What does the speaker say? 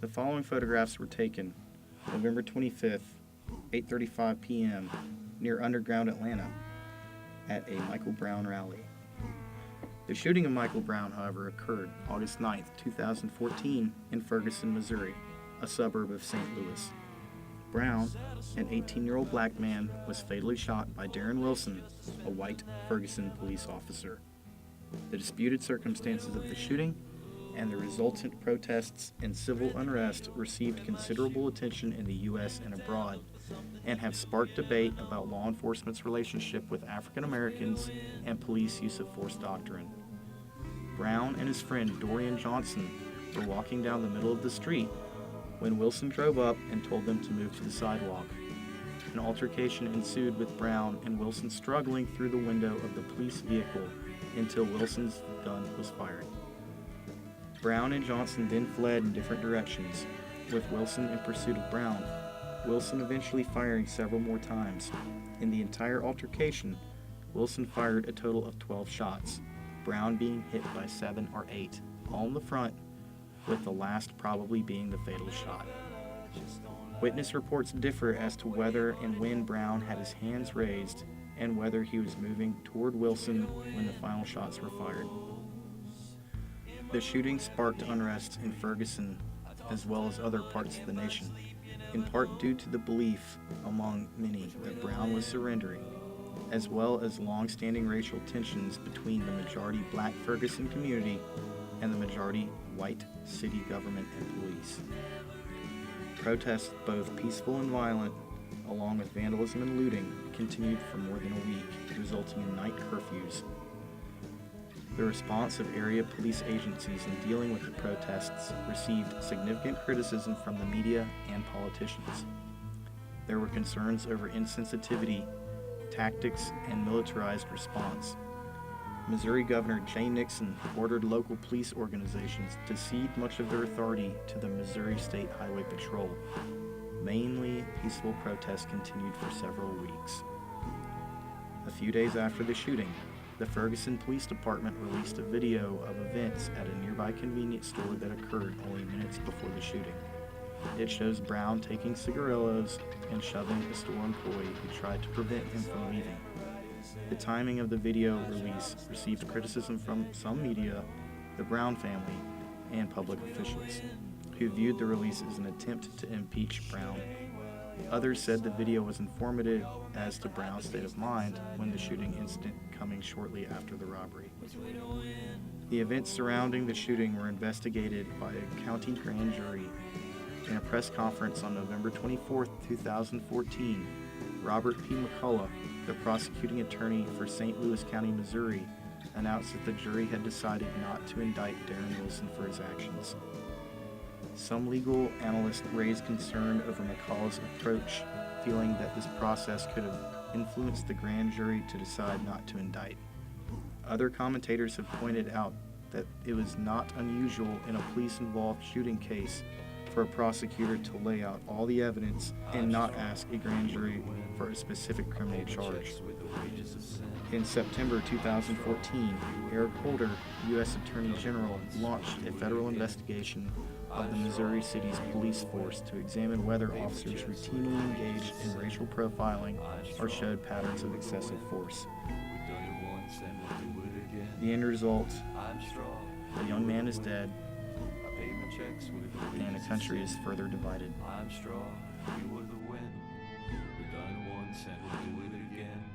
The following photographs were taken November 25th, 8:35 p.m. near Underground Atlanta at a Michael Brown rally. The shooting of Michael Brown, however, occurred August 9th, 2014 in Ferguson, Missouri, a suburb of St. Louis. Brown, an 18-year-old black man, was fatally shot by Darren Wilson, a white Ferguson police officer. The disputed circumstances of the shooting and the resultant protests and civil unrest received considerable attention in the U.S. and abroad, and have sparked debate about law enforcement's relationship with African Americans and police use of force doctrine. Brown and his friend Dorian Johnson were walking down the middle of the street when Wilson drove up and told them to move to the sidewalk. An altercation ensued with Brown and Wilson struggling through the window of the police vehicle until Wilson's gun was fired. Brown and Johnson then fled in different directions, with Wilson in pursuit of Brown, Wilson eventually firing several more times. In the entire altercation, Wilson fired a total of 12 shots, Brown being hit by 7 or 8, all in the front, with the last probably being the fatal shot. Witness reports differ as to whether and when Brown had his hands raised and whether he was moving toward Wilson when the final shots were fired. The shooting sparked unrest in Ferguson as well as other parts of the nation, in part due to the belief among many that Brown was surrendering, as well as long-standing racial tensions between the majority black Ferguson community and the majority white city government and police. Protests, both peaceful and violent, along with vandalism and looting, continued for more than a week, resulting in night curfews. The response of area police agencies in dealing with the protests received significant criticism from the media and politicians. There were concerns over insensitivity, tactics, and militarized response. Missouri Governor Jay Nixon ordered local police organizations to cede much of their authority to the Missouri State Highway Patrol. Mainly peaceful protests continued for several weeks. A few days after the shooting, the Ferguson Police Department released a video of events at a nearby convenience store that occurred only minutes before the shooting. It shows Brown taking cigarillos and shoving a store employee who tried to prevent him from leaving. The timing of the video release received criticism from some media, the Brown family, and public officials, who viewed the release as an attempt to impeach Brown. Others said the video was informative as to Brown's state of mind when the shooting incident coming shortly after the robbery. The events surrounding the shooting were investigated by a county grand jury. In a press conference on November 24, 2014, Robert P. McCullough, the prosecuting attorney for St. Louis County, Missouri, announced that the jury had decided not to indict Darren Wilson for his actions. Some legal analysts raised concern over McCullough's approach, feeling that this process could have influenced the grand jury to decide not to indict. Other commentators have pointed out that it was not unusual in a police-involved shooting case for a prosecutor to lay out all the evidence and not ask a grand jury for a specific criminal charge. In September 2014, Eric Holder, U.S. Attorney General, launched a federal investigation of the Missouri City's police force to examine whether officers routinely engaged in racial profiling or showed patterns of excessive force. The end result, a young man is dead, and a country is further divided. I'm strong, you were the wind. We've done it once and we'll do it again.